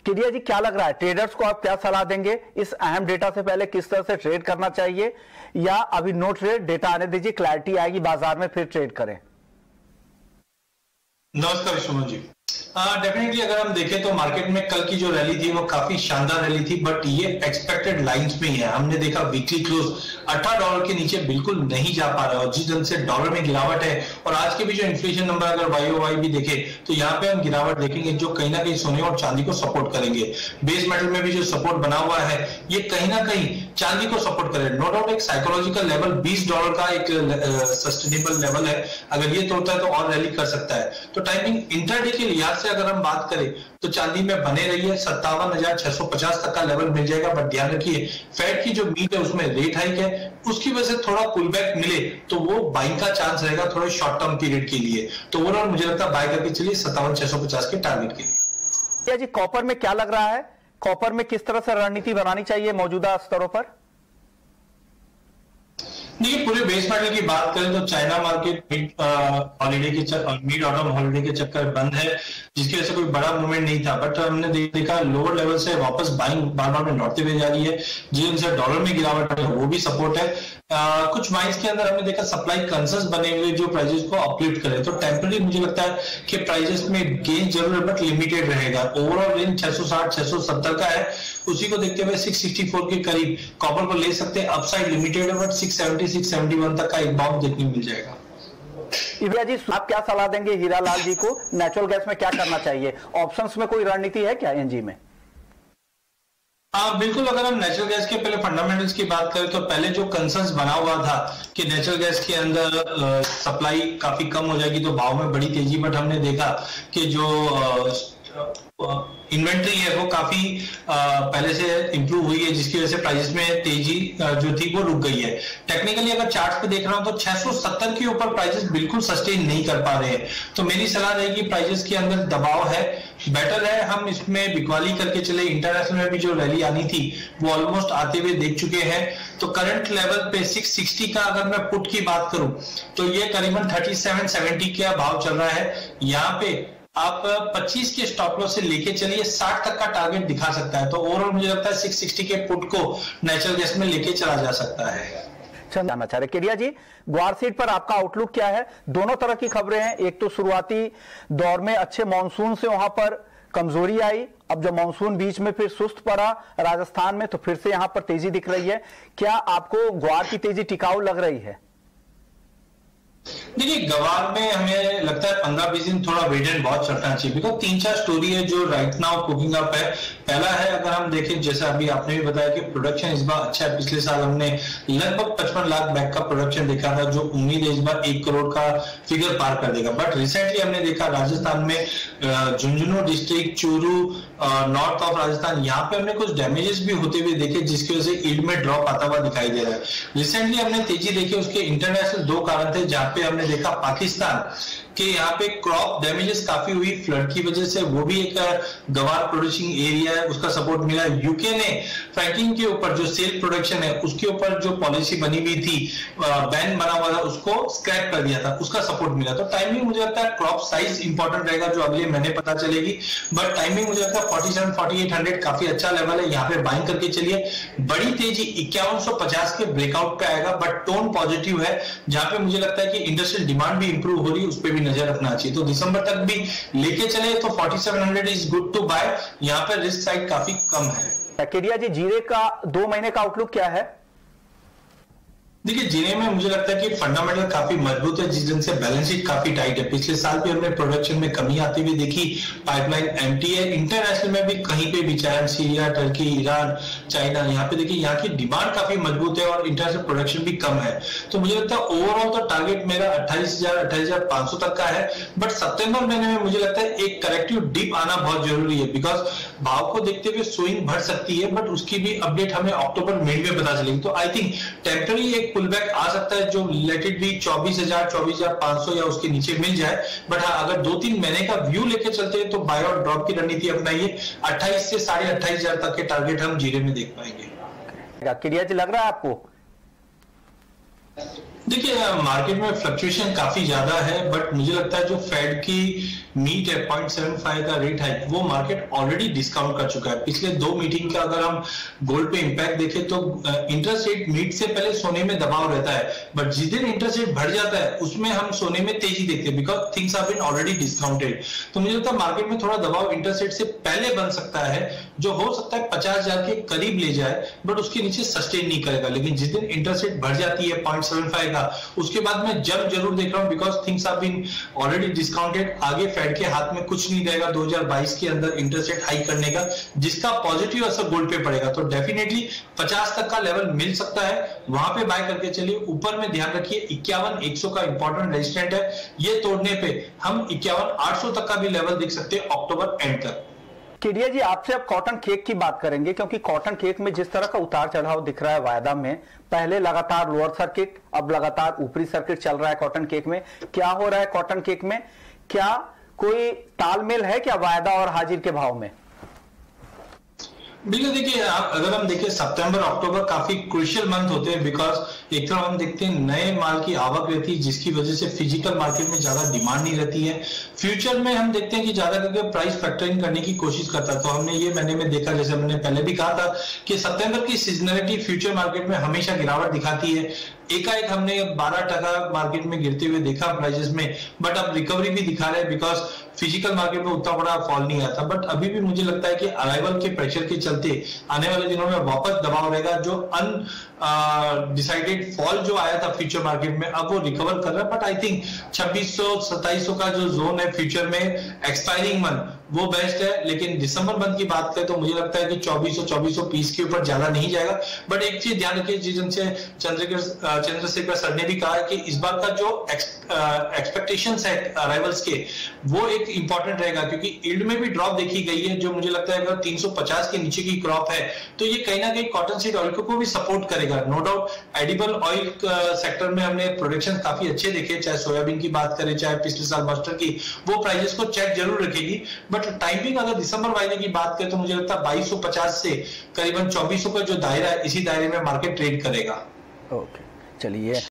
किरिया जी, क्या लग रहा है ट्रेडर्स को, आप क्या सलाह देंगे इस अहम डेटा से पहले? किस तरह से ट्रेड करना चाहिए, या अभी नो ट्रेड, डेटा आने दीजिए, क्लैरिटी आएगी बाजार में फिर ट्रेड करें? नमस्कार सुमन जी। डेफिनेटली अगर हम देखें तो मार्केट में कल की जो रैली थी वो काफी शानदार रैली थी, बट ये एक्सपेक्टेड लाइंस में ही है। हमने देखा वीकली क्लोज $18 के नीचे बिल्कुल नहीं जा पा रहा है, और जिस ढंग से डॉलर में गिरावट है, और आज के भी जो इन्फ्लेशन नंबर अगर YOY भी देखे तो यहाँ पे हम गिरावट देखेंगे जो कहीं ना कहीं सोने और चांदी को सपोर्ट करेंगे। बेस मेटल में भी जो सपोर्ट बना हुआ है ये कहीं ना कहीं चांदी को सपोर्ट करे। नो डाउट एक साइकोलॉजिकल लेवल $20 का एक सस्टेनेबल लेवल है, अगर ये तोड़ता है तो और रैली कर सकता है। तो टाइमिंग इंटरडे के लिहाज से अगर हम बात करें तो चांदी में बने रही है, 57,650 तक का लेवल मिल जाएगा। बट ध्यान रखिए फेड की जो मीट है उसमें रेट हाइक है, उसकी वजह से थोड़ा पुल बैक मिले तो वो बाइंग का चांस रहेगा थोड़े शॉर्ट टर्म पीरियड के लिए। तो ओवरऑल मुझे लगता है बाय करके चलिए 57,650 के टारगेट के लिए। जी, कॉपर में क्या लग रहा है? कॉपर में किस तरह से रणनीति बनानी चाहिए मौजूदा स्तरों पर? देखिए पूरे बेस मेटल की बात करें तो China market mid autumn holiday के चक्कर बंद है, जिसकी वजह से कोई बड़ा मूवमेंट नहीं था। बट हमने देखा लोअर लेवल से वापस बाइंग बार बार में लौटते हुए जा रही है, जिनसे डॉलर में गिरावट है वो भी सपोर्ट है। कुछ माइंस के अंदर हमने देखा सप्लाई कंसर्न्स बने हुए जो प्राइजेस को अपलिफ्ट करे। तो टेम्पररी मुझे लगता है कि प्राइजेस में गेन जरूर है बट लिमिटेड रहेगा। ओवरऑल रेंज 660-670 का है, उसी को देखते हुए 664 के करीब कॉपर को ले सकते हैं। अपसाइड लिमिटेड है बट 670-671 तक का एक बाउंस देखने को मिल जाएगा। इब्रा जी, आप क्या सलाह देंगे हीरालाल जी को? नेचुरल गैस में क्या करना चाहिए? ऑप्शंस में कोई रणनीति है क्या एनजी में? बिल्कुल, अगर हम नेचुरल गैस के पहले फंडामेंटल्स की बात करें तो पहले जो कंसर्न्स बना हुआ था कि नेचुरल गैस के अंदर सप्लाई काफी कम हो जाएगी तो भाव में बड़ी तेजी, बट हमने देखा कि जो इन्वेंट्री है वो काफी पहले से इंप्रूव हुई है, जिसकी वजह से प्राइसेस में तेजी जो थी वो रुक गई है। टेक्निकली अगर चार्ट्स पे देख रहा हूं तो 670 के ऊपर प्राइसेस बिल्कुल सस्टेन नहीं कर पा रहे हैं। तो मेरी सलाह रहेगी प्राइसेस के अंदर दबाव है, बेटर है हम इसमें बिकवाली करके चले। इंटरनेशनल में भी जो रैली आनी थी वो ऑलमोस्ट आते हुए देख चुके हैं। तो करंट लेवल पे 660 का अगर मैं पुट की बात करूं तो ये करीबन 3770 का भाव चल रहा है। यहाँ पे आप 25 के स्टॉप लॉस से लेके चलिए 60 तक का टारगेट दिखा सकता है। तो ओवरऑल मुझे लगता है 660 के पुट को नेचुरल गैस में लेके चला जा सकता है। किरिया जी, ग्वार सीड पर आपका आउटलुक क्या है? दोनों तरह की खबरें हैं। एक तो शुरुआती दौर में अच्छे मानसून से वहां पर कमजोरी आई, अब जब मानसून बीच में फिर सुस्त पड़ा राजस्थान में तो फिर से यहां पर तेजी दिख रही है। क्या आपको ग्वार की तेजी टिकाऊ लग रही है? देखिए गवार में हमें लगता है 15-20 दिन थोड़ा वेट एंड वॉच रखना चाहिए, बिकॉज 3-4 स्टोरी है जो राइट नाउ कुकिंग अप है। पहला है, अगर हम देखें जैसे अभी आपने भी बताया कि प्रोडक्शन इस बार अच्छा है। पिछले साल हमने लगभग 55 लाख बैग का प्रोडक्शन देखा था, जो उम्मीद है इस बार 1 करोड़ का फिगर पार कर देगा। बट रिसेंटली हमने देखा राजस्थान में Jhunjhunu district, Churu, north of Rajasthan, यहाँ पे हमने कुछ डैमेजेस भी होते हुए देखे, जिसकी वजह से यील्ड में ड्रॉप आता हुआ दिखाई दे रहा है। रिसेंटली हमने तेजी देखी, उसके इंटरनेशनल 2 कारण थे। जहां पे हमने देखा पाकिस्तान कि यहाँ पे क्रॉप डैमेजेस काफी हुई फ्लड की वजह से, वो भी एक गवार प्रोड्यूसिंग एरिया है, उसका सपोर्ट मिला। यूके ने फ्रैंकिंग के ऊपर जो सेल प्रोडक्शन है उसके ऊपर जो पॉलिसी बनी हुई थी, बैन बना हुआ था, उसको स्क्रैप कर दिया था, उसका सपोर्ट मिला। तो टाइमिंग मुझे लगता है क्रॉप साइज इंपॉर्टेंट रहेगा जो अगले महीने पता चलेगी। बट टाइमिंग मुझे लगता है 47-4800 काफी अच्छा लेवल है, यहाँ पे बाइंग करके चलिए। बड़ी तेजी 5150 के ब्रेकआउट पे आएगा, बट टोन पॉजिटिव है, जहां पे मुझे लगता है कि इंडस्ट्रियल डिमांड भी इंप्रूव हो रही है, उस पर भी नजर रखना चाहिए। तो दिसंबर तक भी लेके चले तो 4700 इज गुड टू बाय, यहाँ पे रिस्क साइड काफी कम है। किरिया जी, जीरे का 2 महीने का आउटलुक क्या है? देखिए जीरे में मुझे लगता है कि फंडामेंटल काफी मजबूत है, जिस दिन से बैलेंस शीट काफी टाइट है। पिछले साल भी हमने प्रोडक्शन में कमी आती हुई देखी, पाइपलाइन एम्प्टी है। इंटरनेशनल में भी कहीं पे भी, चाहे सीरिया, टर्की, ईरान, चाइना, यहाँ पे देखिए यहाँ की डिमांड काफी मजबूत है और इंटरनेशनल प्रोडक्शन भी कम है। तो मुझे लगता है ओवरऑल तो टारगेट मेरा 28,000-28,500 तक का है। बट सितंबर महीने में मुझे लगता है एक करेक्टिव डिप आना बहुत जरूरी है, बिकॉज भाव को देखते हुए स्विंग बढ़ सकती है, बट उसकी भी अपडेट हमें अक्टूबर मिड में पता चलेगी। तो आई थिंक टेम्पररी एक पुल बैक आ सकता है, जो लेट इट बी 24,000, 24,500 या उसके नीचे मिल जाए। बट हाँ, अगर 2-3 महीने का व्यू लेके चलते हैं तो बाय और ड्रॉप की रणनीति अपनाइए। 28 से 28,500 तक के टारगेट हम जीरे में देख पाएंगे। किरिया जी, लग रहा है आपको? देखिए मार्केट में फ्लक्चुएशन काफी ज्यादा है, बट मुझे लगता है जो फेड की मीट है 0.75 का रेट हाइक, वो मार्केट ऑलरेडी डिस्काउंट कर चुका है। पिछले 2 मीटिंग का अगर हम गोल्ड पे इंपैक्ट देखें तो इंटरेस्ट रेट मीट से पहले सोने में दबाव रहता है, बट जिस दिन इंटरेस्ट रेट बढ़ जाता है उसमें हम सोने में तेजी देखते हैं, because things have been already discounted. तो मुझे लगता है मार्केट में थोड़ा दबाव इंटरेस्ट रेट से पहले बन सकता है, जो हो सकता है 50,000 के करीब ले जाए, बट उसके नीचे सस्टेन नहीं करेगा। लेकिन जिस दिन इंटरेस्ट रेट बढ़ जाती है 0.75 का, उसके बाद मैं जब जरूर देख रहा हूं, because things have been already discounted. आगे फेड के हाथ में कुछ नहीं रहेगा 2022 के अंदर इंटरेस्ट रेट हाइक करने का, जिसका पॉजिटिव असर गोल्ड पे पड़ेगा। तो डेफिनेटली 50 तक का लेवल मिल सकता है, वहां पे बाय करके चलिए। ऊपर में ध्यान रखिए 51,100 का इंपॉर्टेंट रेजिस्टेंट है, ये तोड़ने पे हम 51,800 तक का भी लेवल देख सकते हैं अक्टूबर एंड तक। केडिया जी, आपसे अब कॉटन केक की बात करेंगे, क्योंकि कॉटन केक में जिस तरह का उतार चढ़ाव दिख रहा है वायदा में, पहले लगातार लोअर सर्किट, अब लगातार ऊपरी सर्किट चल रहा है कॉटन केक में। क्या हो रहा है कॉटन केक में? क्या कोई तालमेल है क्या वायदा और हाजिर के भाव में? बिल्कुल, देखिए अगर हम देखें सितंबर अक्टूबर काफी क्रूशियल मंथ होते हैं, बिकॉज एक तरफ हम देखते हैं नए माल की आवक रहती है, जिसकी वजह से फिजिकल मार्केट में ज्यादा डिमांड नहीं रहती है। फ्यूचर में हम देखते हैं कि ज्यादा करके प्राइस फैक्टरिंग करने की कोशिश करता है। तो हमने ये महीने में देखा, जैसे हमने पहले भी कहा था कि सितंबर की सीजनलिटी फ्यूचर मार्केट में हमेशा गिरावट दिखाती है। एकाएक हमने 12% मार्केट में गिरते हुए देखा प्राइसेस में, बट अब रिकवरी भी दिखा रहे हैं, बिकॉज फिजिकल मार्केट में उतना बड़ा फॉल नहीं आया था। बट अभी भी मुझे लगता है कि अराइवल के प्रेशर के चलते आने वाले दिनों में वापस दबाव रहेगा। जो डिसाइडेड फॉल जो आया था फ्यूचर मार्केट में, अब वो रिकवर कर रहा है। बट आई थिंक 2600-2700 का जो जोन है फ्यूचर में एक्सपायरिंग मंथ, वो बेस्ट है। लेकिन दिसंबर मंथ की बात करें तो मुझे लगता है कि 2400-2420 के ऊपर ज्यादा नहीं जाएगा। बट एक चीज ध्यान रखिए, जिनसे चंद्रशेखर सर ने भी कहा है कि इस बार का जो एक्सपेक्टेशंस है अराइवल्स के, वो एक इंपॉर्टेंट रहेगा, क्योंकि यील्ड में भी ड्रॉप देखी गई है, जो मुझे लगता है अगर 350 के नीचे की क्रॉप है तो ये कहीं ना कहीं कॉटन सीड ऑयल को भी सपोर्ट करेगा। No doubt edible oil sector में हमने प्रोडक्शन काफी अच्छे देखे, चाहे सोयाबीन की बात करें, चाहे पिछले साल मस्टर्ड की, वो प्राइसेस को चेक जरूर रखेगी। बट टाइमिंग अगर दिसंबर वायदे की बात करें तो मुझे लगता है 2250 से करीबन 2400 का जो दायरा है, इसी दायरे में मार्केट ट्रेड करेगा। ओके, चलिए।